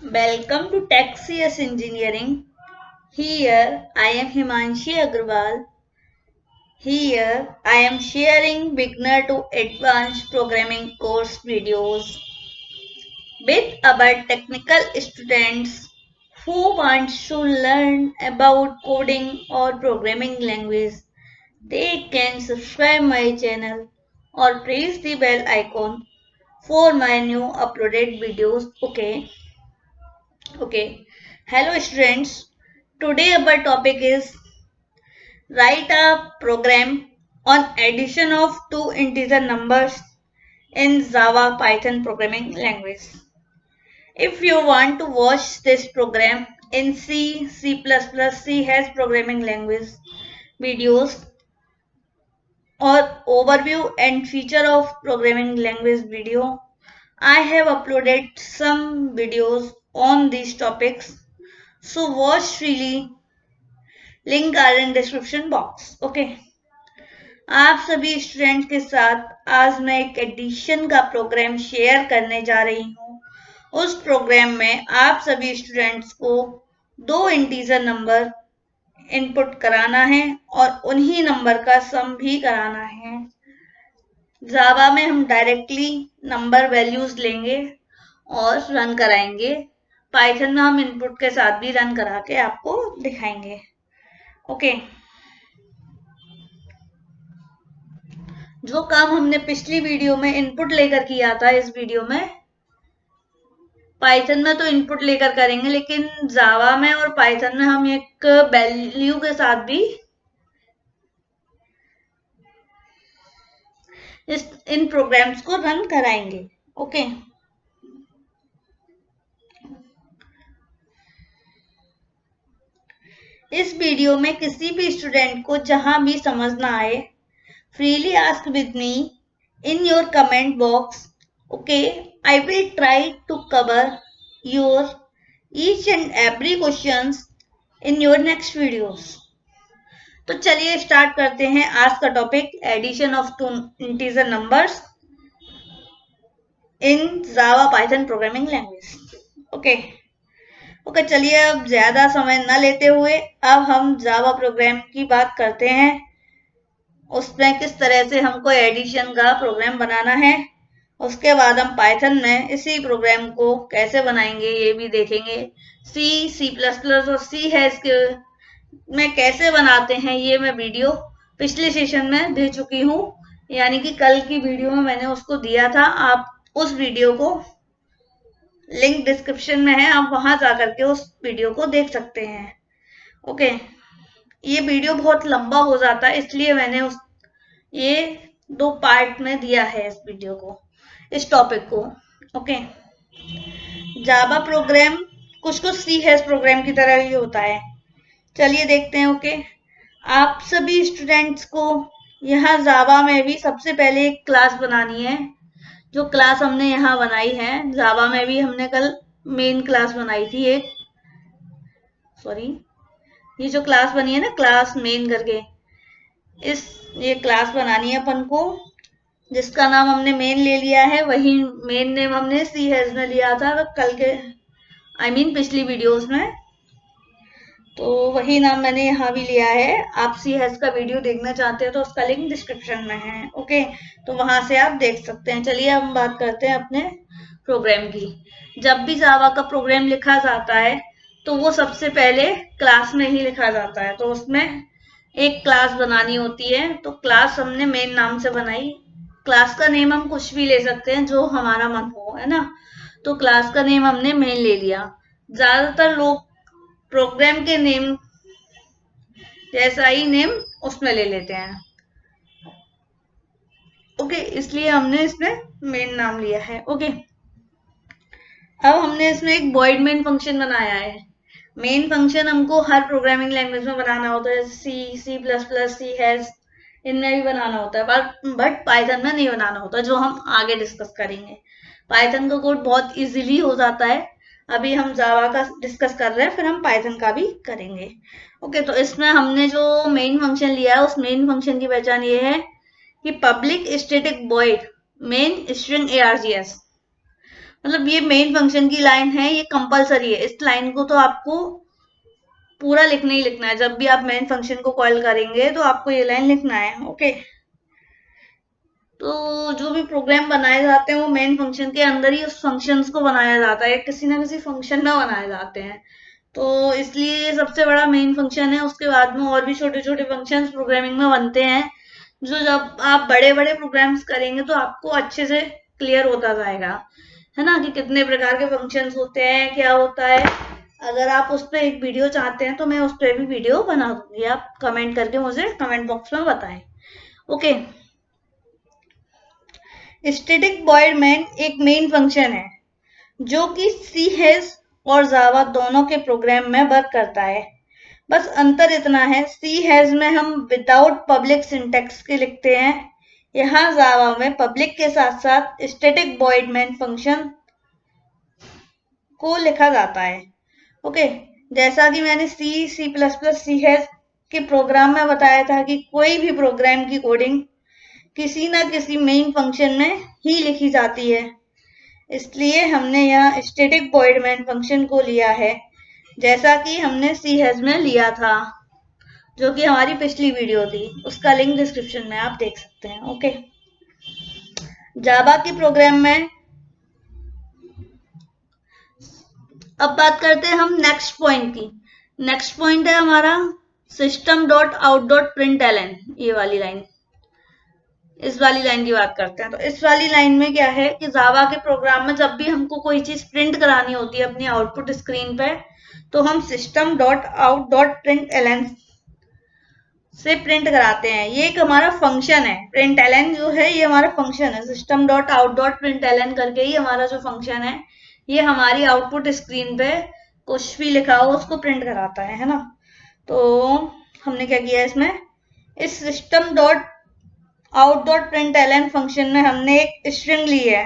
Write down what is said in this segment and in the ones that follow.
Welcome to TechCS Engineering. Here I am Himanshi Agrawal. Here I am sharing beginner to advanced programming course videos with our technical students who want to learn about coding or programming language. They can subscribe my channel or press the bell icon for my new uploaded videos. Okay. Hello students. Today our topic is write a program on addition of two integer numbers in Java Python programming language. If you want to watch this program in C, C++, C has programming language videos or overview and feature of programming language video, I have uploaded some videos on these topics. So watch freely. Link are in description box. Okay, आप सभी student के साथ आज मैं एक addition का programme share करने जा रही हूँ। उस प्रोग्राम में आप सभी स्टूडेंट्स को दो इंटीजर नंबर इनपुट कराना है और उन्हीं नंबर का सम भी कराना है। जावा में हम डायरेक्टली नंबर वैल्यूज लेंगे और रन कराएंगे। पाइथन में हम इनपुट के साथ भी रन करा के आपको दिखाएंगे। ओके, जो काम हमने पिछली वीडियो में इनपुट लेकर किया था, इस वीडियो में पाइथन में तो इनपुट लेकर करेंगे, लेकिन जावा में और पाइथन में हम एक वैल्यू के साथ भी इन प्रोग्राम्स को रन कराएंगे। ओके, इस वीडियो में किसी भी स्टूडेंट को जहां भी समझ ना आए, freely ask with me in your comment box. Okay, I will try to cover your each and every questions in your next videos. तो चलिए स्टार्ट करते हैं आज का topic, addition of two integer numbers in Java Python programming language. Okay, चलिए अब ज्यादा समय न लेते हुए अब हम जावा प्रोग्राम की बात करते हैं। उसमें किस तरह से हमको एडिशन का प्रोग्राम बनाना है, उसके बाद हम पाइथन में इसी प्रोग्राम को कैसे बनाएंगे ये भी देखेंगे। सी, C++ और सी हैश के में कैसे बनाते हैं ये मैं वीडियो पिछले सेशन में दे चुकी हूँ, यानी कि कल की वीडियो में मैंने उसको दिया था। आप उस वीडियो को लिंक डिस्क्रिप्शन में है, आप वहां जाकर के उस वीडियो को देख सकते हैं। ओके, ये वीडियो बहुत लंबा हो जाता है, इसलिए मैंने ये दो पार्ट में दिया है इस वीडियो को, इस टॉपिक को। ओके, जावा प्रोग्राम कुछ सी हैश प्रोग्राम की तरह ही होता है। चलिए देखते हैं। ओके, आप सभी स्टूडेंट्स को यहाँ जावा में भी सबसे पहले एक क्लास बनानी है। जो क्लास हमने यहाँ बनाई है, जावा में भी हमने कल मेन क्लास बनाई थी एक, ये जो क्लास बनी है ना, क्लास मेन करके, ये क्लास बनानी है अपन को, जिसका नाम हमने मेन ले लिया है। वही मेन नेम हमने सी हैश में लिया था कल के पिछली वीडियोस में, तो वही नाम मैंने यहाँ भी लिया है। आप सी हैश का वीडियो देखना चाहते हो तो उसका लिंक डिस्क्रिप्शन में है। ओके, तो वहां से आप देख सकते हैं। चलिए हम बात करते हैं अपने प्रोग्राम की। जब भी जावा का प्रोग्राम लिखा जाता है तो वो सबसे पहले क्लास में ही लिखा जाता है, तो उसमें एक क्लास बनानी होती है। तो क्लास हमने मेन नाम से बनाई। क्लास का नेम हम कुछ भी ले सकते हैं जो हमारा मन हो, है ना। तो क्लास का नेम हमने मेन ले लिया। ज्यादातर लोग प्रोग्राम के नेम जैसा ही नेम उसमें ले लेते हैं। ओके, इसलिए हमने इसमें मेन नाम लिया है। ओके, अब हमने इसमें एक वॉइड मेन फंक्शन बनाया है। मेन फंक्शन हमको हर प्रोग्रामिंग लैंग्वेज में बनाना होता है, सी, C++, सी हैश, इनमें भी बनाना होता है, बट पाइथन में नहीं बनाना होता, जो हम आगे डिस्कस करेंगे। पाइथन का कोड बहुत इजीली हो जाता है। अभी हम जावा का डिस्कस कर रहे हैं, फिर हम पाइथन का भी करेंगे। ओके, तो इसमें हमने जो मेन फंक्शन लिया है, उस मेन फंक्शन की पहचान ये है कि public static void main string args, मतलब ये मेन फंक्शन की लाइन है, ये कंपलसरी है। इस लाइन को तो आपको पूरा लिखना ही लिखना है। जब भी आप मेन फंक्शन को कॉल करेंगे तो आपको ये लाइन लिखना है। ओके, तो जो भी प्रोग्राम बनाए जाते हैं वो मेन फंक्शन के अंदर ही उस फंक्शंस को बनाया जाता है, किसी ना किसी फंक्शन में बनाए जाते हैं। तो इसलिए ये सबसे बड़ा मेन फंक्शन है। उसके बाद में और भी छोटे छोटे फंक्शंस प्रोग्रामिंग में बनते हैं, जो जब आप बड़े बड़े प्रोग्राम्स करेंगे तो आपको अच्छे से क्लियर होता जाएगा, है ना, कि कितने प्रकार के फंक्शंस होते हैं, क्या होता है। अगर आप उस पर एक वीडियो चाहते हैं तो मैं उस पर भी वीडियो बना दूंगी, आप कमेंट करके मुझे कमेंट बॉक्स में बताएं। ओके, स्टैटिक वॉइड मेन एक मेन फंक्शन है जो कि सी हैश और जावा दोनों के प्रोग्राम में वर्क करता है। बस अंतर इतना है, सी हैश में हम विदाउट पब्लिक सिंटैक्स के लिखते हैं, यहाँ जावा में पब्लिक के साथ साथ स्टैटिक वॉइड मेन फंक्शन को लिखा जाता है। ओके, जैसा कि मैंने C plus plus C hash के प्रोग्राम में बताया था कि कोई भी प्रोग्राम की कोडिंग किसी ना किसी मेन फंक्शन में ही लिखी जाती है, इसलिए हमने यहाँ स्टैटिक वॉइड मेन फंक्शन को लिया है, जैसा कि हमने सी हैश में लिया था, जो कि हमारी पिछली वीडियो थी। उसका लिंक डिस्क्रिप्शन में आप देख सकते हैं। ओके, जावा की प्रोग्राम में अब बात करते हैं हम नेक्स्ट पॉइंट की। नेक्स्ट पॉइंट है हमारा system dot out dot println, ये वाली लाइन, इस वाली लाइन की बात करते हैं। तो इस वाली लाइन में क्या है कि जावा के प्रोग्राम में जब भी हमको कोई चीज प्रिंट करानी होती है अपनी आउटपुट स्क्रीन पे, तो हम system dot out dot println से प्रिंट कराते हैं। ये एक हमारा फंक्शन है, प्रिंट एलन जो है ये हमारा फंक्शन है। System dot out dot println करके ही हमारा जो फंक्शन है ये हमारी आउटपुट स्क्रीन पे कुछ भी लिखा हो उसको प्रिंट कराता है ना। तो हमने क्या किया इसमें, इस system dot out dot println function में हमने एक स्ट्रिंग ली है,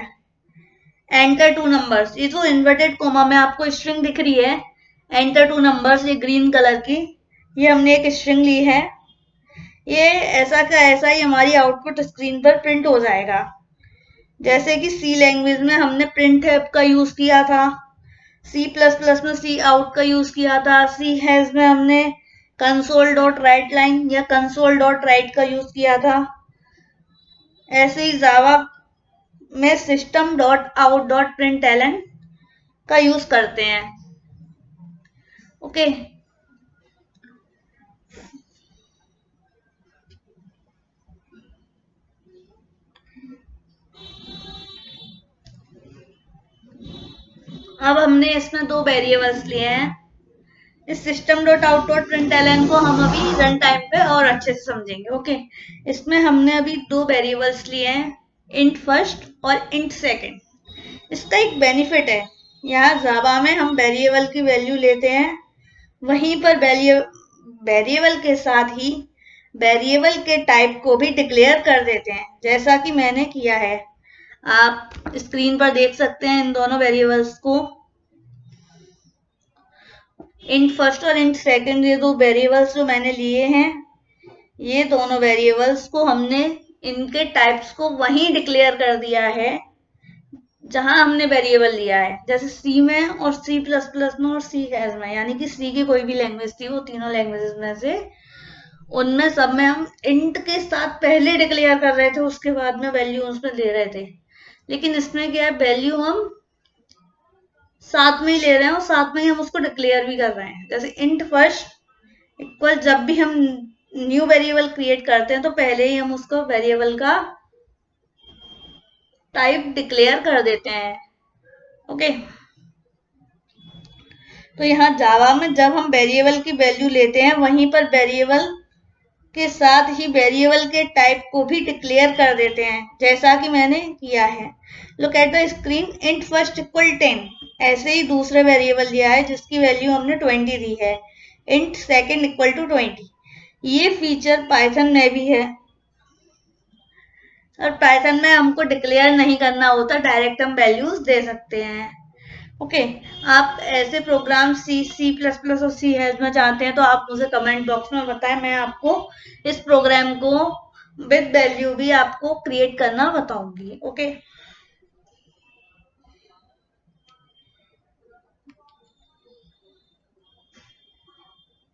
एंटर टू नंबर्स। ये जो इन्वर्टेड कोमा में आपको स्ट्रिंग दिख रही है, एंटर टू नंबर्स, ये ग्रीन कलर की, ये हमने एक स्ट्रिंग ली है। ये ऐसा का ऐसा ही हमारी आउटपुट स्क्रीन पर प्रिंट हो जाएगा। जैसे कि सी लैंग्वेज में हमने प्रिंट हैप का यूज किया था, सी प्लस प्लस में सी आउट का यूज किया था, सी हैज में हमने कंसोल डॉट राइट लाइन या कंसोल डॉट राइट का यूज किया था। ऐसे ही जावा में system dot out dot println का यूज करते हैं। ओके, अब हमने इसमें दो वेरिएबल्स लिए हैं। इस system dot out dot println को हम अभी रन टाइम पे और अच्छे से समझेंगे। ओके, इसमें हमने अभी दो वेरिएबल्स लिए हैं, इंट फर्स्ट और इंट सेकेंड। इसका एक बेनिफिट है, यहाँ जावा में हम वेरिएबल की वैल्यू लेते हैं, वहीं पर वेरिएबल के साथ ही वेरिएबल के टाइप को भी डिक्लेयर कर देते हैं, जैसा कि मैंने किया है। आप स्क्रीन पर देख सकते हैं इन दोनों वेरिएबल्स को, इंट फर्स्ट और इंट सेकेंड, ये दो वेरिएबल्स जो मैंने लिए हैं, ये दोनों वेरिएबल्स को हमने इनके टाइप्स को वहीं डिक्लेयर कर दिया है जहां हमने वेरिएबल लिया है। जैसे सी में और सी प्लस प्लस में और सी हैश में, यानी कि सी की कोई भी लैंग्वेज थी, वो तीनों लैंग्वेजेस में से उनमें सब में हम इंट के साथ पहले डिक्लेयर कर रहे थे, उसके बाद में वैल्यू उसमें ले रहे थे। लेकिन इसमें क्या है, वैल्यू हम साथ में ही ले रहे हैं और साथ में ही हम उसको डिक्लेयर भी कर रहे हैं। जैसे इंट फर्स्ट इक्वल, जब भी हम न्यू वेरिएबल क्रिएट करते हैं तो पहले ही हम उसको वेरिएबल का टाइप डिक्लेयर कर देते हैं। ओके, तो यहाँ जावा में जब हम वेरिएबल की वैल्यू लेते हैं, वहीं पर वेरिएबल के साथ ही वेरिएबल के टाइप को भी डिक्लेयर कर देते हैं, जैसा कि मैंने किया है। Look at the screen, int first equal 10। ऐसे ही दूसरे वेरिएबल दिया है जिसकी वैल्यू हमने 20 दी है, इंट सेकेंड इक्वल टू 20। ये फीचर पाइथन में भी है, और पाइथन में हमको डिक्लेयर नहीं करना होता, डायरेक्ट हम वैल्यूज दे सकते हैं। ओके, आप ऐसे प्रोग्राम सी प्लस प्लस और सी हैश में चाहते हैं तो आप मुझे कमेंट बॉक्स में बताएं, मैं आपको इस प्रोग्राम को विद वैल्यू भी आपको क्रिएट करना बताऊंगी। ओके,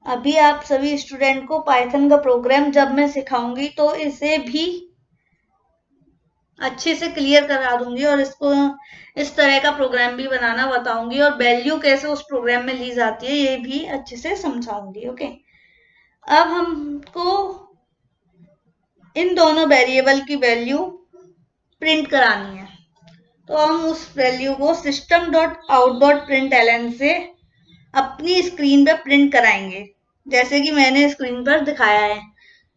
अभी आप सभी स्टूडेंट को पाइथन का प्रोग्राम जब मैं सिखाऊंगी तो इसे भी अच्छे से क्लियर करा दूंगी और इसको इस तरह का प्रोग्राम भी बनाना बताऊंगी और वैल्यू कैसे उस प्रोग्राम में ली जाती है ये भी अच्छे से समझाऊंगी। ओके, अब हमको इन दोनों वेरिएबल की वैल्यू प्रिंट करानी है, तो हम उस वैल्यू को system dot out dot println से अपनी स्क्रीन पर प्रिंट कराएंगे, जैसे कि मैंने स्क्रीन पर दिखाया है।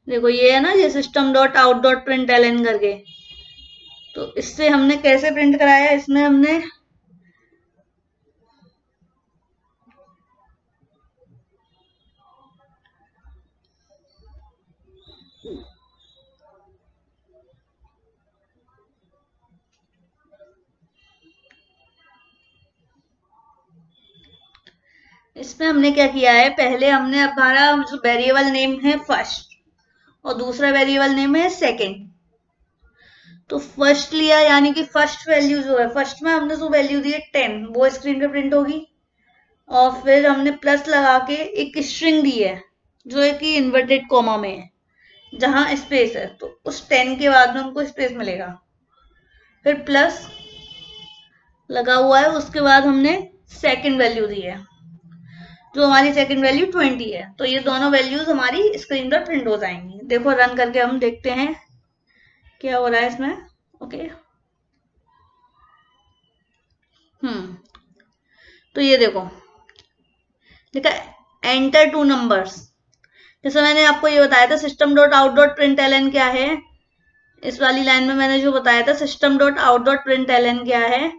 देखो ये है ना, ये system dot out dot println करके, तो इससे हमने कैसे प्रिंट कराया, इसमें हमने क्या किया है, पहले हमने हमारा जो वेरिएबल नेम है फर्स्ट और दूसरा वेरिएबल नेम है सेकंड, तो फर्स्ट लिया, यानी कि फर्स्ट वैल्यू जो है, फर्स्ट में हमने जो वैल्यू दी है 10 वो स्क्रीन पे प्रिंट होगी, और फिर हमने प्लस लगा के एक स्ट्रिंग दी है जो है कि इन्वर्टेड कॉमा में है जहां स्पेस है, तो उस 10 के बाद में हमको स्पेस मिलेगा, फिर प्लस लगा हुआ है, उसके बाद हमने सेकंड वैल्यू दी है जो हमारी सेकंड वैल्यू 20 है, तो ये दोनों वैल्यूज हमारी स्क्रीन पर प्रिंट हो जाएंगी। देखो रन करके हम देखते हैं क्या हो रहा है इसमें। ओके, तो ये देखो लिखा एंटर टू नंबर्स, जैसे मैंने आपको ये बताया था system dot out dot println क्या है, इस वाली लाइन में मैंने जो बताया था system dot out dot println क्या है,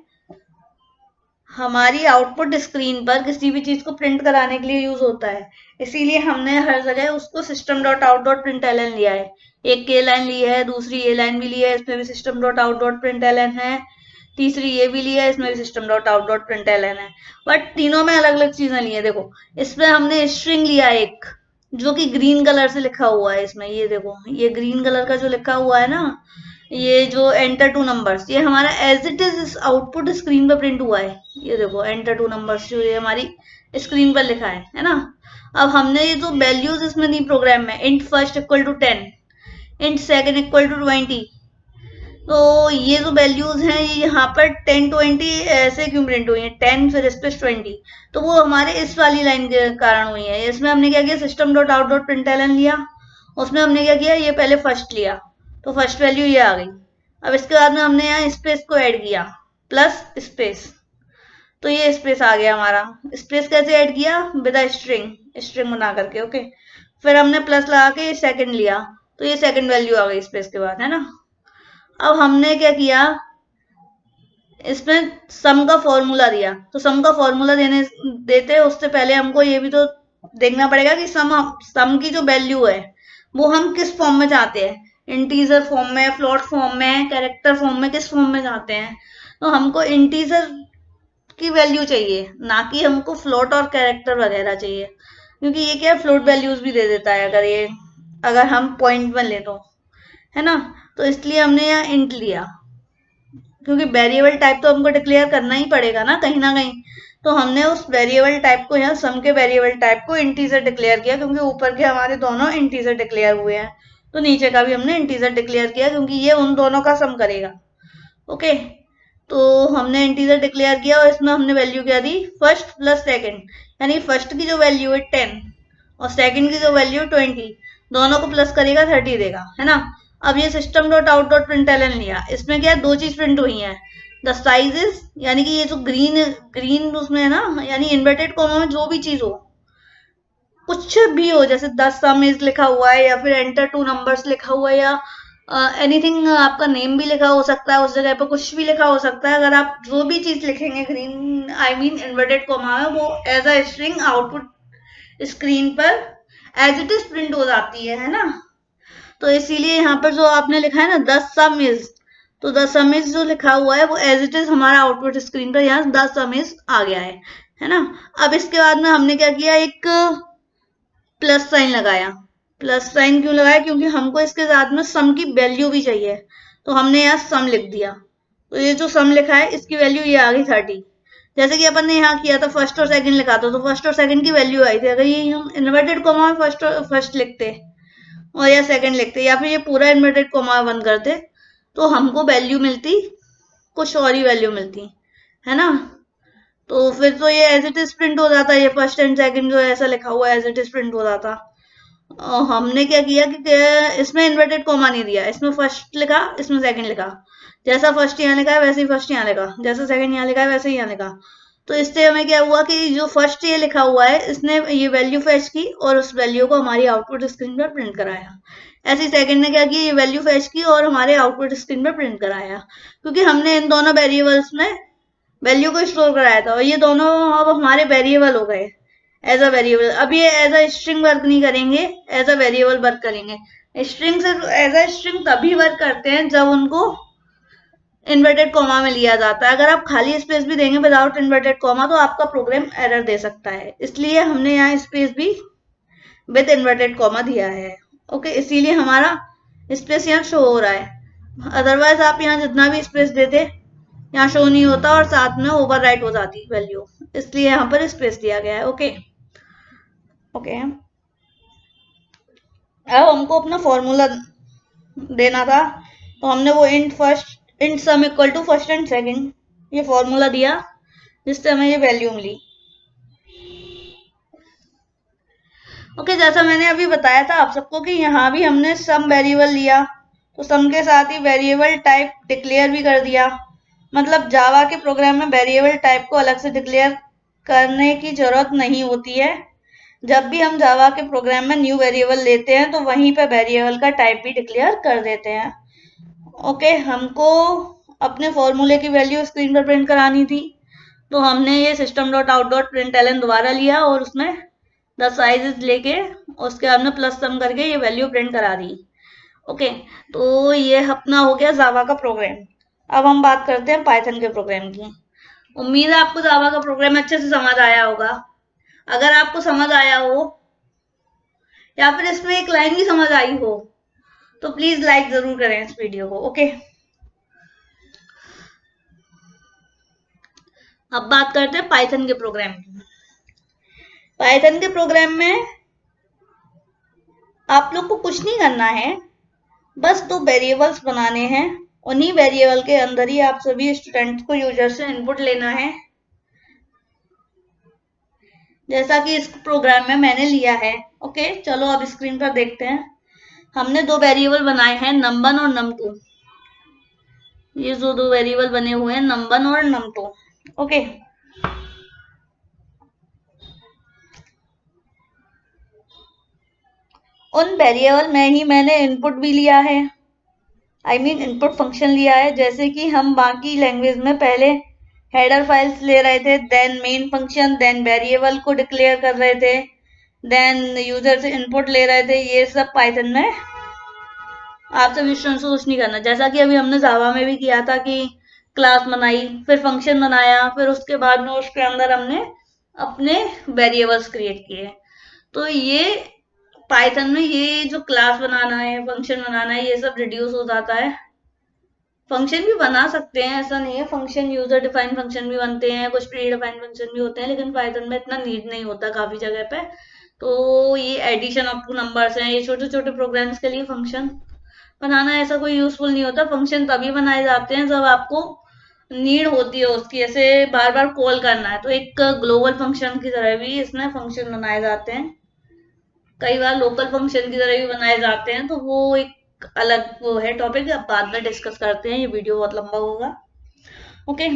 हमारी आउटपुट स्क्रीन पर किसी भी चीज को प्रिंट कराने के लिए यूज होता है, इसीलिए हमने हर जगह उसको system dot out dot println लिया है। एक ये लाइन ली है, दूसरी ये लाइन भी ली है, इसमें भी system dot out dot println है, तीसरी ये भी ली है, इसमें भी system dot out dot println है, बट तीनों में अलग अलग चीजें ली है। देखो इसमें हमने स्ट्रिंग लिया एक जो कि ग्रीन कलर से लिखा हुआ है, इसमें ये देखो ये ग्रीन कलर का जो लिखा हुआ है ना, ये जो एंटर टू नंबर्स, ये हमारा as it is output screen पर प्रिंट हुआ है। ये देखो एंटर टू नंबर्स जो ये हमारी स्क्रीन पर लिखा है ना। अब हमने ये जो वैल्यूज इसमें दी प्रोग्राम में, int first equal to 10, int second equal to 20, तो ये जो वैल्यूज हैं ये यहाँ पर 10 20 ऐसे क्यों प्रिंट हुई है, 10 फिर स्पेस 20, तो वो हमारे इस वाली लाइन के कारण हुई है। इसमें हमने क्या किया, system dot out dot println लिया, उसमें हमने क्या किया, ये पहले फर्स्ट लिया तो फर्स्ट वैल्यू ये आ गई, अब इसके बाद में हमने यहाँ स्पेस को ऐड किया प्लस स्पेस, तो ये स्पेस आ गया हमारा। स्पेस कैसे ऐड किया, विद स्ट्रिंग बना करके। ओके, फिर हमने प्लस लगा के सेकंड लिया तो ये सेकंड वैल्यू आ गई स्पेस के बाद, है ना। अब हमने क्या किया, इसमें सम का फॉर्मूला दिया, तो सम का फॉर्मूला देते उससे पहले हमको ये भी तो देखना पड़ेगा कि सम की जो वैल्यू है वो हम किस फॉर्म में चाहते हैं, इंटीजर फॉर्म में, फ्लोट फॉर्म में, कैरेक्टर फॉर्म में, किस फॉर्म में चाहते हैं। तो हमको इंटीजर की वैल्यू चाहिए, ना कि हमको फ्लोट और कैरेक्टर वगैरह चाहिए, क्योंकि ये क्या फ्लोट वैल्यूज भी दे देता है अगर हम पॉइंट में ले तो, है ना। तो इसलिए हमने यहाँ इंट लिया, क्योंकि वेरिएबल टाइप तो हमको डिक्लेयर करना ही पड़ेगा ना कहीं, तो हमने उस वेरिएबल टाइप को, यहाँ सम के वेरिएबल टाइप को इंटीजर डिक्लेयर किया, क्योंकि ऊपर के हमारे दोनों इंटीजर डिक्लेयर हुए हैं, तो नीचे का भी हमने इंटीजर डिक्लेयर किया क्योंकि ये उन दोनों का सम करेगा। ओके, तो हमने इंटीजर डिक्लेयर किया और इसमें हमने वैल्यू क्या दी, फर्स्ट प्लस सेकंड, यानी फर्स्ट की जो वैल्यू है 10 और सेकंड की जो वैल्यू 20, दोनों को प्लस करेगा 30 देगा, है ना। अब ये system dot out dot println लिया, इसमें क्या दो चीज प्रिंट हुई है, द साइज इज, यानी कि ये जो ग्रीन उसमें है ना, यानी इन्वर्टेड कॉमा में जो भी चीज हो, कुछ भी हो, जैसे 10 सम इज लिखा हुआ है या फिर एंटर टू नंबर्स लिखा हुआ है या एनीथिंग, आपका नेम भी लिखा हो सकता है, उस जगह पर कुछ भी लिखा हो सकता है। अगर आप जो भी चीज लिखेंगे green I mean inverted comma में, वो as a string output screen पर एज इट इज प्रिंट हो जाती है ना। तो इसीलिए यहाँ पर जो आपने लिखा है ना 10 सम इज, तो 10 सम इज जो लिखा हुआ है वो एज इट इज हमारा आउटपुट स्क्रीन पर यहाँ 10 सम इज आ गया है ना। अब इसके बाद में हमने क्या किया, एक प्लस साइन लगाया। प्लस साइन क्यों लगाया, क्योंकि हमको इसके साथ में सम की वैल्यू भी चाहिए, तो हमने यहाँ सम लिख दिया, तो ये जो सम लिखा है इसकी वैल्यू ये आ गई 30, जैसे कि अपन ने यहाँ किया था, फर्स्ट और सेकंड लिखा था, तो फर्स्ट और सेकंड की वैल्यू आई थी। अगर ये हम इन्वर्टेड कॉमा में फर्स्ट लिखते और या सेकंड लिखते या फिर ये पूरा इन्वर्टेड कॉमा बंद करते, तो हमको वैल्यू मिलती कुछ और ही वैल्यू मिलती है ना। तो फिर तो ये एज इट इज प्रिंट हो जाता, ये फर्स्ट एंड सेकंड जो ऐसा लिखा हुआ एज इट इज प्रिंट हो जाता। हमने क्या किया कि इसमें इन्वर्टेड कॉमा नहीं दिया, इसमें फर्स्ट लिखा, इसमें सेकंड लिखा। जैसा फर्स्ट यहाँ लिखा है वैसे ही फर्स्ट यहाँ लिखा, जैसा सेकंड यहाँ लिखा है वैसे ही यहाँ लिखा। तो इससे हमें क्या हुआ कि जो फर्स्ट ये लिखा हुआ है इसने ये वैल्यू फेच की और उस वैल्यू को हमारी आउटपुट स्क्रीन पर प्रिंट कराया। ऐसे ही सेकंड ने क्या किया, ये वैल्यू फेच की और हमारे आउटपुट स्क्रीन पर प्रिंट कराया, क्योंकि हमने इन दोनों वेरिएबल्स में वैल्यू को स्टोर कराया था और ये दोनों अब हमारे वेरिएबल हो गए एज अ वेरिएबल। अब ये एज अ स्ट्रिंग वर्क नहीं करेंगे, एज अ वेरिएबल वर्क करेंगे। स्ट्रिंग से एज अ स्ट्रिंग तभी वर्क करते हैं जब उनको इन्वर्टेड कॉमा में लिया जाता है। अगर आप खाली स्पेस भी देंगे विदाउट इन्वर्टेड कॉमा तो आपका प्रोग्राम एरर दे सकता है, इसलिए हमने यहाँ स्पेस भी विद इन्वर्टेड कॉमा दिया है। ओके, इसीलिए हमारा स्पेस यहाँ शो हो रहा है। अदरवाइज आप यहाँ जितना भी स्पेस देते यहाँ शो नहीं होता और साथ में ओवरराइट हो जाती वैल्यू, इसलिए यहाँ पर स्पेस दिया गया है। ओके ओके, अब हमको अपना फॉर्मूला देना था, तो हमने वो int sum equal to first and second ये फॉर्मूला दिया जिससे हमें ये वैल्यू मिली। ओके, जैसा मैंने अभी बताया था आप सबको कि यहाँ भी हमने सम वेरिएबल लिया, तो सम के साथ ही वेरिएबल टाइप डिक्लेयर भी कर दिया। मतलब जावा के प्रोग्राम में वेरिएबल टाइप को अलग से डिक्लेयर करने की जरूरत नहीं होती है। जब भी हम जावा के प्रोग्राम में न्यू वेरिएबल लेते हैं तो वहीं पे वेरिएबल का टाइप भी डिक्लेयर कर देते हैं। ओके, हमको अपने फॉर्मूले की वैल्यू स्क्रीन पर प्रिंट करानी थी, तो हमने ये system.out.println दोबारा लिया और उसमें 10 साइजेस लेके उसके बाद में प्लस सम करके ये वैल्यू प्रिंट करा दी। ओके, तो ये अपना हो गया जावा का प्रोग्राम। अब हम बात करते हैं पाइथन के प्रोग्राम की। उम्मीद है आपको जावा का प्रोग्राम अच्छे से समझ आया होगा। अगर आपको समझ आया हो या फिर इसमें एक लाइन भी समझ आई हो तो प्लीज लाइक जरूर करें इस वीडियो को। ओके, अब बात करते हैं पाइथन के प्रोग्राम की। पाइथन के प्रोग्राम में आप लोग को कुछ नहीं करना है, बस 2 वेरिएबल्स बनाने हैं। उन्हीं वेरिएबल के अंदर ही आप सभी स्टूडेंट्स को यूजर से इनपुट लेना है, जैसा कि इस प्रोग्राम में मैंने लिया है। ओके, चलो अब स्क्रीन पर देखते हैं। हमने 2 वेरिएबल बनाए हैं, num1 और num2। ये जो 2 वेरिएबल बने हुए हैं num1 और num2। ओके, उन वेरिएबल में ही मैंने इनपुट भी लिया है, इनपुट फंक्शन लिया है। जैसे कि हम बाकी लैंग्वेज में पहले हेडर फाइल्स ले रहे थे, then main function, then variable को डिक्लेयर कर रहे थे, देन यूजर से इनपुट ले रहे थे। ये सब पाइथन में आप सभी स्टूडेंट्स को कुछ नहीं करना। जैसा कि अभी हमने जावा में भी किया था कि क्लास बनाई, फिर फंक्शन बनाया, फिर उसके बाद में उसके अंदर हमने अपने वेरिएबल्स क्रिएट किए। तो ये पाइथन में ये जो क्लास बनाना है, फंक्शन बनाना है, ये सब रिड्यूस हो जाता है। फंक्शन भी बना सकते हैं, ऐसा नहीं है, फंक्शन यूजर डिफाइंड फंक्शन भी बनते हैं, कुछ प्री डिफाइंड फंक्शन भी होते हैं, लेकिन पाइथन में इतना नीड नहीं होता काफी जगह पे। तो ये एडिशन ऑफ टू नंबर्स हैं, ये छोटे छोटे प्रोग्राम्स के लिए फंक्शन बनाना ऐसा कोई यूजफुल नहीं होता। फंक्शन तभी बनाए जाते हैं जब आपको नीड होती है उसकी, ऐसे बार बार कॉल करना है, तो एक ग्लोबल फंक्शन की तरह भी इसमें फंक्शन बनाए जाते हैं। कई बार लोकल फंक्शन की तरह भी बनाए जाते हैं, तो वो एक अलग वो है टॉपिक, अब बाद में डिस्कस करते हैं, ये वीडियो बहुत लंबा होगा। ओके,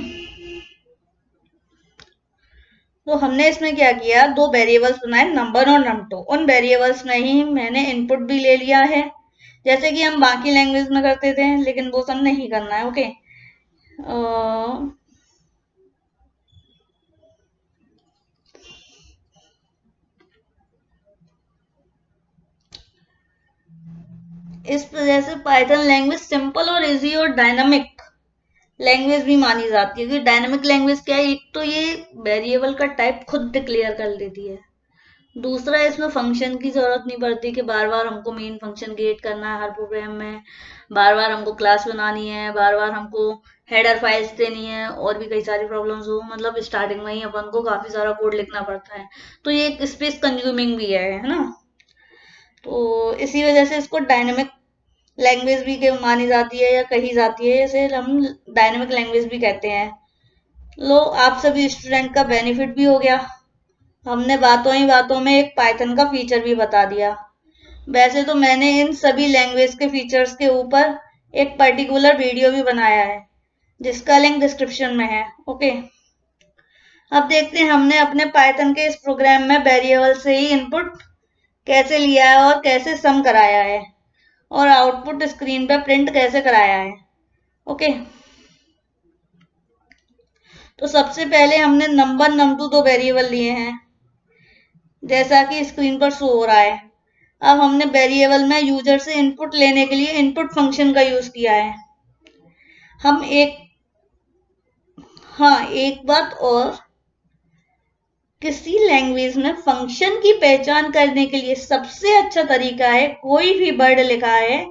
तो हमने इसमें क्या किया, 2 वेरिएबल्स बनाए नंबर और num2। उन वेरिएबल्स में ही मैंने इनपुट भी ले लिया है, जैसे कि हम बाकी लैंग्वेज में करते थे, लेकिन वो सब नहीं करना है। ओके, इस वजह से पाइथन लैंग्वेज सिंपल और इजी और डायनामिक लैंग्वेज भी मानी जाती है। क्योंकि डायनामिक लैंग्वेज क्या है, एक तो ये वेरिएबल का टाइप खुद डिक्लेयर कर देती है, दूसरा इसमें फंक्शन की जरूरत नहीं पड़ती कि बार बार हमको मेन फंक्शन क्रिएट करना है हर प्रोग्राम में, बार बार हमको क्लास बनानी है, बार बार हमको हेडर फाइल्स देनी है और भी कई सारी प्रॉब्लम्स हो, मतलब स्टार्टिंग में ही अपन को काफी सारा कोड लिखना पड़ता है, तो ये एक स्पेस कंज्यूमिंग भी है ना। तो इसी वजह से इसको डायनेमिक लैंग्वेज भी मानी जाती है या कही जाती है, इसे हम डायनेमिक लैंग्वेज भी कहते हैं। लो, आप सभी स्टूडेंट का बेनिफिट भी हो गया, हमने बातों ही बातों में एक पाइथन का फीचर भी बता दिया। वैसे तो मैंने इन सभी लैंग्वेज के फीचर्स के ऊपर एक पर्टिकुलर वीडियो भी बनाया है, जिसका लिंक डिस्क्रिप्शन में है। ओके, अब देखते हैं हमने अपने पाइथन के इस प्रोग्राम में वेरिएबल से ही इनपुट कैसे लिया है और कैसे सम कराया है और आउटपुट स्क्रीन पर प्रिंट कैसे कराया है। ओके, तो सबसे पहले हमने नंबर num2 दो वेरिएबल लिए हैं, जैसा कि स्क्रीन पर शो हो रहा है। अब हमने वेरिएबल में यूजर से इनपुट लेने के लिए इनपुट फंक्शन का यूज किया है। हम एक बात और, किसी लैंग्वेज में फंक्शन की पहचान करने के लिए सबसे अच्छा तरीका है, कोई भी वर्ड लिखा है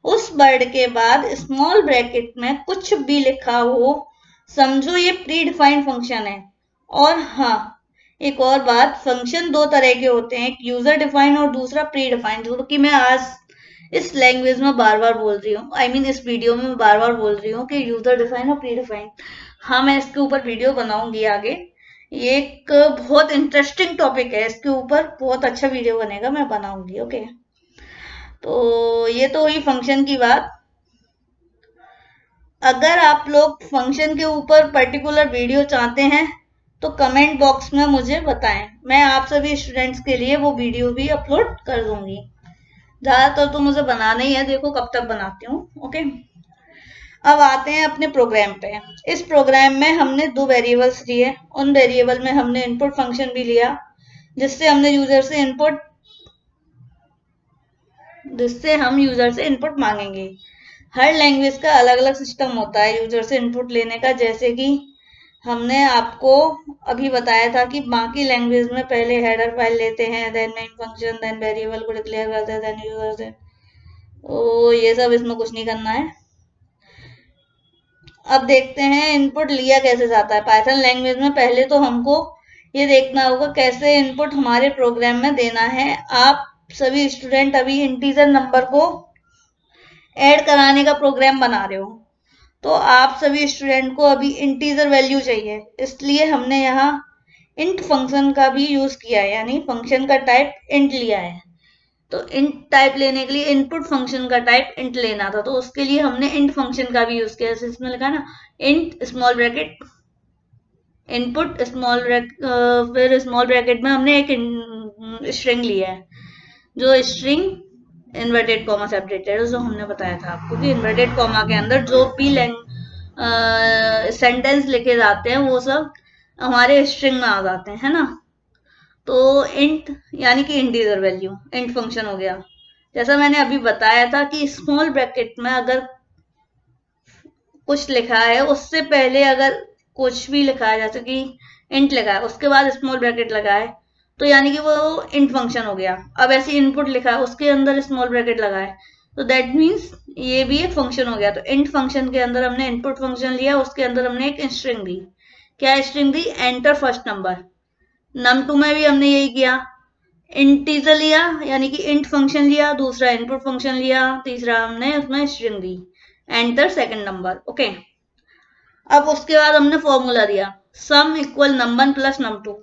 उस वर्ड के बाद स्मॉल ब्रैकेट में कुछ भी लिखा हो, समझो ये प्री डिफाइंड फंक्शन है। और हाँ, एक और बात, फंक्शन दो तरह के होते हैं, एक यूजर डिफाइंड और दूसरा प्री डिफाइंड, जो कि मैं आज इस लैंग्वेज में बार बार बोल रही हूँ, इस वीडियो में बार बार बोल रही हूँ कि यूजर डिफाइंड और प्री डिफाइंड। हाँ, मैं इसके ऊपर वीडियो बनाऊंगी आगे, ये एक बहुत इंटरेस्टिंग टॉपिक है, इसके ऊपर बहुत अच्छा वीडियो बनेगा, मैं बनाऊंगी। ओके, तो ये तो हुई फंक्शन की बात। अगर आप लोग फंक्शन के ऊपर पर्टिकुलर वीडियो चाहते हैं तो कमेंट बॉक्स में मुझे बताएं, मैं आप सभी स्टूडेंट्स के लिए वो वीडियो भी अपलोड कर दूंगी। ज्यादातर तो मुझे बनाना ही है, देखो कब तक बनाती हूँ। ओके, अब आते हैं अपने प्रोग्राम पे। इस प्रोग्राम में हमने दो वेरिएबल्स लिए, उन वेरिएबल में हमने इनपुट फंक्शन भी लिया, जिससे हम यूजर से इनपुट मांगेंगे। हर लैंग्वेज का अलग अलग सिस्टम होता है यूजर से इनपुट लेने का, जैसे कि हमने आपको अभी बताया था कि बाकी लैंग्वेज में पहले हेडर फाइल लेते हैं, then main function, then variable को डिक्लेयर करते हैं, देन यूजर से। तो ये सब इसमें कुछ नहीं करना है। अब देखते हैं इनपुट लिया कैसे जाता है। पाइथन लैंग्वेज में पहले तो हमको ये देखना होगा कैसे इनपुट हमारे प्रोग्राम में देना है। आप सभी स्टूडेंट अभी इंटीजर नंबर को ऐड कराने का प्रोग्राम बना रहे हो, तो आप सभी स्टूडेंट को अभी इंटीजर वैल्यू चाहिए, इसलिए हमने यहाँ इंट फंक्शन का भी यूज किया है, यानी फंक्शन का टाइप इंट लिया है। तो इंट टाइप लेने के लिए इनपुट फंक्शन का टाइप इंट लेना था, तो उसके लिए हमने इंट फंक्शन का भी यूज किया, जैसे इसमें लिखा ना इंट स्मॉल ब्रैकेट इनपुट फिर स्मॉल ब्रैकेट में हमने एक स्ट्रिंग लिया है, जो स्ट्रिंग इन्वर्टेड कॉमा सेपरेटेड, जो हमने बताया था आपको कि इन्वर्टेड कॉमा के अंदर जो भी सेंटेंस लिखे जाते हैं वो सब हमारे स्ट्रिंग में आ जाते हैं, है ना। तो इंट यानी कि इंटीजर वैल्यू, इंट फंक्शन हो गया। जैसा मैंने अभी बताया था कि स्मॉल ब्रैकेट में अगर कुछ लिखा है, उससे पहले अगर कुछ भी लिखा है, जैसे कि इंट लिखा है उसके बाद स्मॉल ब्रैकेट लगा है, तो यानी कि वो इंट फंक्शन हो गया। अब ऐसे इनपुट लिखा है उसके अंदर स्मॉल ब्रैकेट लगा है, तो दैट मीन्स ये भी एक फंक्शन हो गया। तो इंट फंक्शन के अंदर हमने इनपुट फंक्शन लिया, उसके अंदर हमने एक स्ट्रिंग दी। क्या स्ट्रिंग दी? Enter first number. num2 में भी हमने यही किया, इंटीजर लिया यानी कि इंट फंक्शन लिया, दूसरा इनपुट फंक्शन लिया, तीसरा हमने उसमें स्ट्रिंग दी, एंटर सेकंड नंबर। ओके, अब उसके बाद हमने फॉर्मूला दिया sum equal num1 plus num2।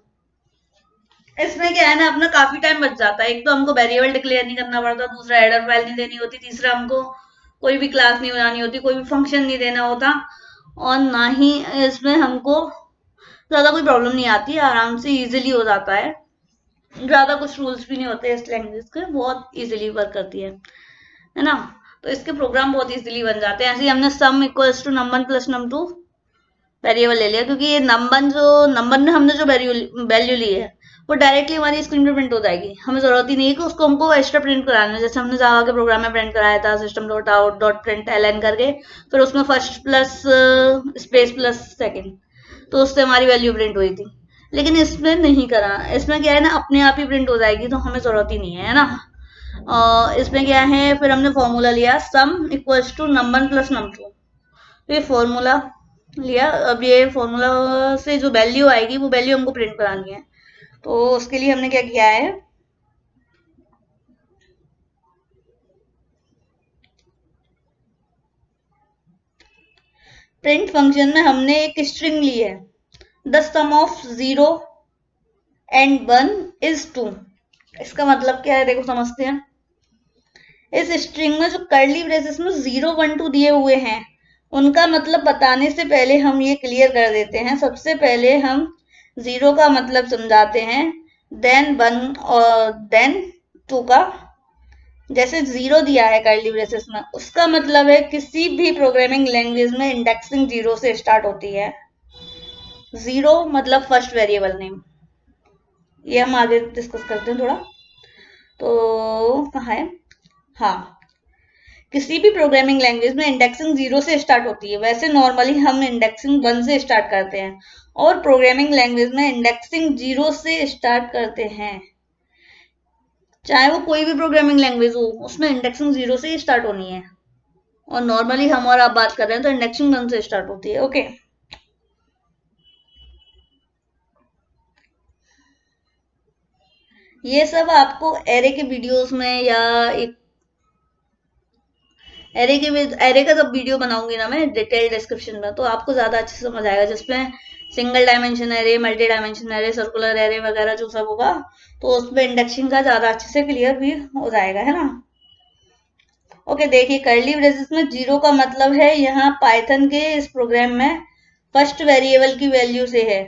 इसमें क्या है ना, अपना काफी टाइम बच जाता है। एक तो हमको वेरिएबल डिक्लेयर नहीं करना पड़ता, दूसरा हेडर फाइल नहीं देनी होती, तीसरा हमको कोई भी क्लास नहीं बनानी होती, कोई भी फंक्शन नहीं देना होता, और ना ही इसमें हमको ज्यादा कोई प्रॉब्लम नहीं आती, आराम से इजीली हो जाता है। ज्यादा कुछ रूल्स भी नहीं होते इस लैंग्वेज के, बहुत इजीली वर्क करती है ना। तो इसके प्रोग्राम बहुत इजीली बन जाते हैं। ऐसे ही हमने sum equals to num1 plus num2 variable ले लिया, क्योंकि ये नंबर में हमने जो वैल्यू ली है वो डायरेक्टली हमारी स्क्रीन पे प्रिंट हो जाएगी, हमें जरूरत ही नहीं है कि उसको हमको एक्स्ट्रा प्रिंट कराना है। जैसे हमने जावा के प्रोग्राम में प्रिंट कराया था system dot out dot print ln करके, फिर उसमें first plus space plus second, तो उससे हमारी वैल्यू प्रिंट हुई थी। लेकिन इसमें नहीं करा, इसमें क्या है ना, अपने आप ही प्रिंट हो जाएगी, तो हमें जरूरत ही नहीं है ना। इसमें क्या है, फिर हमने फॉर्मूला लिया सम equals to num1 plus num2। तो ये फॉर्मूला लिया। अब ये फॉर्मूला से जो वैल्यू आएगी वो वैल्यू हमको प्रिंट करानी है, तो उसके लिए हमने क्या किया है, प्रिंट फंक्शन में हमने एक स्ट्रिंग ली है, the sum of 0 and 1 is 2। इसका मतलब क्या है, देखो समझते हैं। इस स्ट्रिंग में जो कर्ली ब्रेसेस में 0 1 2 दिए हुए हैं, उनका मतलब बताने से पहले हम ये क्लियर कर देते हैं। सबसे पहले हम 0 का मतलब समझाते हैं, देन 1 और देन 2 का। जैसे 0 दिया है कर्ली ब्रेसेस में, उसका मतलब है किसी भी प्रोग्रामिंग लैंग्वेज में इंडेक्सिंग 0 से स्टार्ट होती है। 0 मतलब फर्स्ट वेरिएबल नेम, ये हम आगे डिस्कस करते हैं थोड़ा। तो कहाँ है, हाँ, किसी भी प्रोग्रामिंग लैंग्वेज में इंडेक्सिंग 0 से स्टार्ट होती है। वैसे नॉर्मली हम इंडेक्सिंग 1 से स्टार्ट करते हैं, और प्रोग्रामिंग लैंग्वेज में इंडेक्सिंग 0 से स्टार्ट करते हैं। चाहे वो कोई भी प्रोग्रामिंग लैंग्वेज हो, उसमें इंडेक्सिंग 0 से ही स्टार्ट होनी है। और नॉर्मली हम और आप बात कर रहे हैं तो इंडेक्सिंग 1 से स्टार्ट होती है। ओके, ये सब आपको एरे के वीडियोस में या एक एरे का जब वीडियो बनाऊंगी ना मैं डिटेल डिस्क्रिप्शन में, तो आपको ज्यादा अच्छे से समझ आएगा, जिसमें single dimension array, multi dimension array, circular array वगैरह जो सब होगा, तो उसमें इंडेक्सिंग का ज्यादा अच्छे से क्लियर भी हो जाएगा, है ना। ओके, देखिए कर्ली ब्रेसेस में 0 का मतलब है, यहाँ पाइथन के इस प्रोग्राम में फर्स्ट वेरिएबल की वैल्यू से है।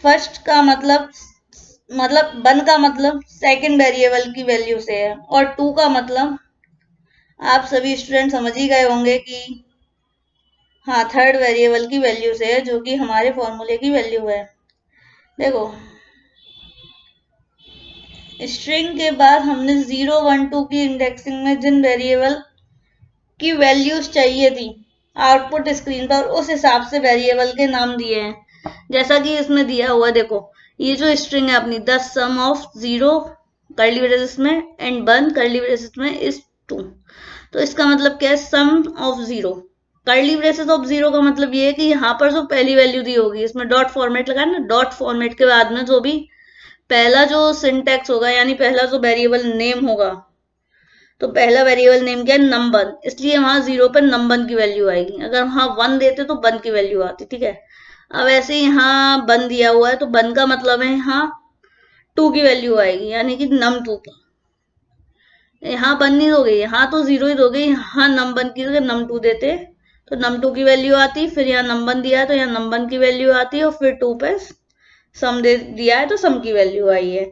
फर्स्ट का मतलब 1 का मतलब सेकंड वेरिएबल की वैल्यू से है, और 2 का मतलब आप सभी स्टूडेंट समझ ही गए होंगे कि हाँ, थर्ड वेरिएबल की वैल्यू से है, जो कि हमारे फॉर्मूले की वैल्यू है। देखो, स्ट्रिंग के बाद हमने 0 1 2 की इंडेक्सिंग में जिन वेरिएबल की वैल्यूज चाहिए थी आउटपुट स्क्रीन पर, उस हिसाब से वेरिएबल के नाम दिए हैं। जैसा कि इसमें दिया हुआ, देखो ये जो स्ट्रिंग है अपनी, the sum of 0 curly braces में एंड 1 कर्ली ब्रेसेस में इज 2। तो इसका मतलब क्या है, sum of 0, curly braces of 0 का मतलब ये है कि यहाँ पर जो पहली वैल्यू दी होगी, इसमें डॉट फॉर्मेट लगा ना, डॉट फॉर्मेट के बाद में जो भी पहला जो सिंटेक्स होगा, यानी पहला जो वेरिएबल नेम होगा, तो पहला वेरिएबल नेम क्या है, नंबर, इसलिए वहां 0 पर नंबर की वैल्यू आएगी। अगर वहां 1 देते तो 1 की वैल्यू आती, ठीक है। अब ऐसे ही यहाँ 1 दिया हुआ है, तो 1 का मतलब है यहाँ 2 की वैल्यू आएगी, यानी कि नम 2 की। यहाँ 1 नहीं दोगे, यहाँ तो 0 ही दोगे, यहाँ नम 1 की जगह नम 2 देते तो नम 2 की वैल्यू आती, फिर यहाँ नम 1 दिया है तो यहाँ नम 1 की वैल्यू आती, और फिर 2 पे सम दे दिया है तो सम की वैल्यू आई है।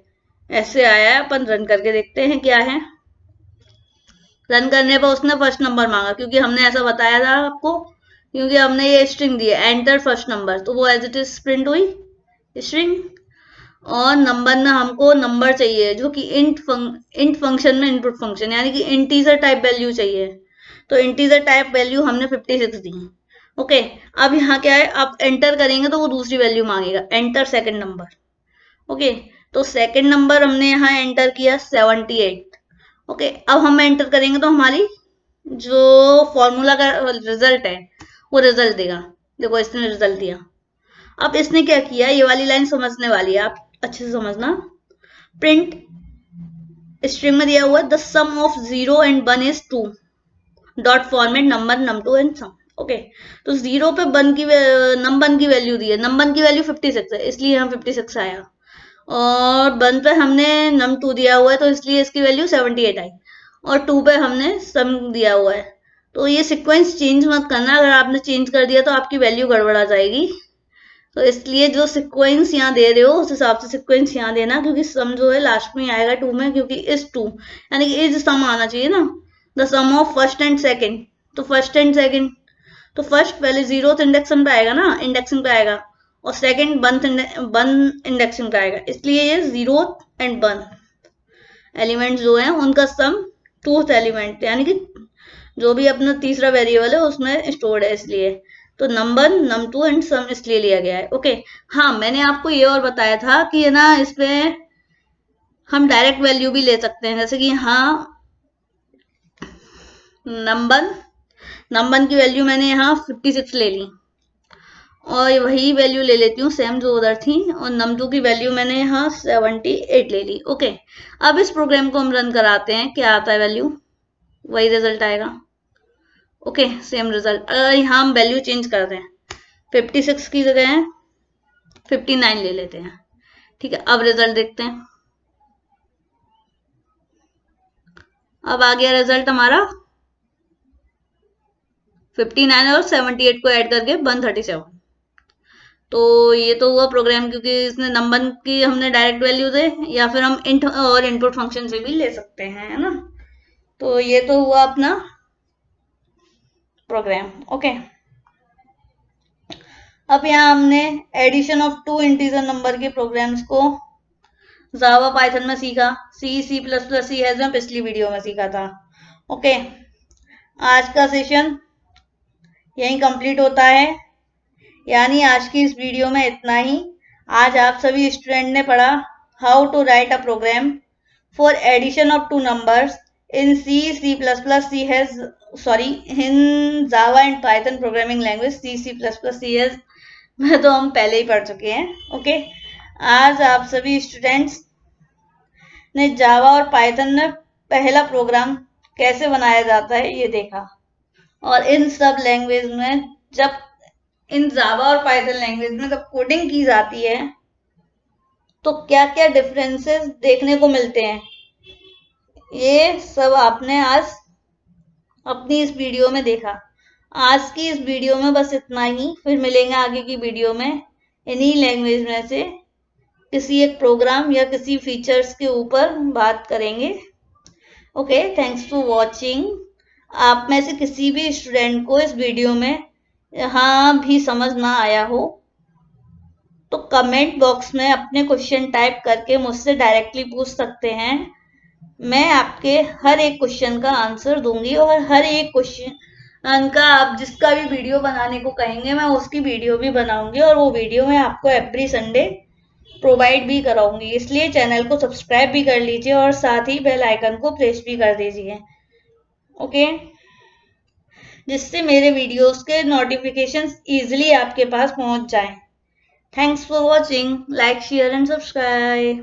ऐसे आया है। अपन रन करके देखते हैं क्या है। रन करने पर उसने फर्स्ट नंबर मांगा, क्योंकि हमने ऐसा बताया था आपको, क्योंकि हमने ये स्ट्रिंग दी है एंटर फर्स्ट नंबर, तो वो एज इट इज प्रिंट हुई स्ट्रिंग। और नंबर में हमको नंबर चाहिए, जो कि इंट फंक्शन में इनपुट फंक्शन, यानी कि इंटीजर टाइप वैल्यू चाहिए। तो इंटीजर टाइप वैल्यू हमने 56 दी। ओके, अब यहाँ क्या है, आप एंटर करेंगे तो वो दूसरी वैल्यू मांगेगा, एंटर सेकंड नंबर। ओके, तो सेकंड नंबर हमने यहाँ एंटर किया 78। ओके, अब हम एंटर करेंगे तो हमारी जो फॉर्मूला का रिजल्ट है वो रिजल्ट देगा। देखो इसने रिजल्ट दिया। अब इसने क्या किया, ये वाली लाइन समझने वाली है, आप अच्छे से समझना। प्रिंट स्ट्रिंग में दिया हुआ the sum of 0 and 1 is 2 dot format number num 2 and sum. Okay, तो 0 पे 1 की नम 1 की वैल्यू दी है, नम 1 की वैल्यू 56 है, इसलिए यहाँ 56 आया। और 1 पे हमने नम 2 दिया हुआ है, तो इसलिए इसकी वैल्यू 78 आई। और 2 पे हमने सम दिया हुआ है। तो ये सीक्वेंस चेंज मत करना, अगर आपने चेंज कर दिया तो आपकी वैल्यू गड़बड़ा जाएगी। तो इसलिए जो सीक्वेंस यहाँ दे रहे हो उस हिसाब से सीक्वेंस यहाँ देना, क्योंकि सम जो है लास्ट में आएगा 2 में, क्योंकि इज 2 यानी कि इज सम आना चाहिए ना, the sum of first and second. तो फर्स्ट एंड सेकंड, तो फर्स्ट पहले 0th इंडेक्शन पे आएगा ना, इंडेक्सिंग पे आएगा, और सेकंड 1 इंडेक्सिंग पे आएगा, इसलिए ये 0th एंड 1 एलिमेंट जो है उनका सम 2th एलिमेंट, यानी कि जो भी अपना तीसरा वेरिएबल है उसमें स्टोर्ड है, इसलिए तो नंबर नम 2 एंड सम इसलिए लिया गया है। ओके, हाँ, मैंने आपको ये और बताया था कि है ना, इसमें हम डायरेक्ट वैल्यू भी ले सकते हैं, जैसे कि यहाँ नंबर की वैल्यू मैंने यहाँ 56 ले ली। और वही वैल्यू ले लेती हूँ सेम जो उधर थी, और num2 की वैल्यू मैंने यहाँ 78 ले ली। ओके, अब इस प्रोग्राम को हम रन कराते हैं, क्या आता है वैल्यू, वही रिजल्ट आएगा। Okay, same result. अगर यहाँ हम वैल्यू चेंज कर दें, 56 की जगह 59 ले लेते हैं। ठीक है, अब रिजल्ट देखते हैं। अब आ गया रिजल्ट हमारा 59 और 78 को ऐड करके 137। तो ये तो हुआ प्रोग्राम, क्योंकि इसने नंबर की हमने डायरेक्ट वैल्यू दे, या फिर हम इंट और इनपुट फंक्शन से भी ले सकते हैं, है ना। तो ये तो हुआ अपना प्रोग्राम। ओके, अब यहाँ हमने addition of two integer number के प्रोग्राम्स को जावा पाइथन में सीखा, सी प्लस प्लस सी है जो पिछली वीडियो में सीखा था। ओके, आज का सेशन यहीं कंप्लीट होता है, यानी आज की इस वीडियो में इतना ही। आज आप सभी स्टूडेंट ने पढ़ा how to write a program for addition of two numbers in C plus plus C hash in Java and Python programming language C plus plus C hash में तो हम पहले ही पढ़ चुके हैं। ओके, आज आप सभी स्टूडेंट्स ने जावा और पाइथन में पहला प्रोग्राम कैसे बनाया जाता है ये देखा, और इन सब लैंग्वेज में जब इन जावा और पाइथन लैंग्वेज में जब कोडिंग की जाती है तो क्या क्या डिफरेंसेस देखने को मिलते हैं, ये सब आपने आज अपनी इस वीडियो में देखा। आज की इस वीडियो में बस इतना ही, फिर मिलेंगे आगे की वीडियो में इन्हीं लैंग्वेज में से किसी एक प्रोग्राम या किसी फीचर्स के ऊपर बात करेंगे। Okay, thanks for watching. आप में से किसी भी स्टूडेंट को इस वीडियो में यहाँ भी समझ ना आया हो तो कमेंट बॉक्स में अपने क्वेश्चन टाइप करके मुझसे डायरेक्टली पूछ सकते हैं। मैं आपके हर एक क्वेश्चन का आंसर दूंगी, और हर एक क्वेश्चन का आप जिसका भी वीडियो बनाने को कहेंगे मैं उसकी वीडियो भी बनाऊंगी, और वो वीडियो मैं आपको एवरी संडे प्रोवाइड भी कराऊंगी। इसलिए चैनल को सब्सक्राइब भी कर लीजिए और साथ ही बेल आइकन को प्रेस भी कर दीजिए। ओके, जिससे मेरे वीडियोस के नोटिफिकेशंस इजीली आपके पास पहुंच जाएं। Thanks for watching. Like, share and subscribe.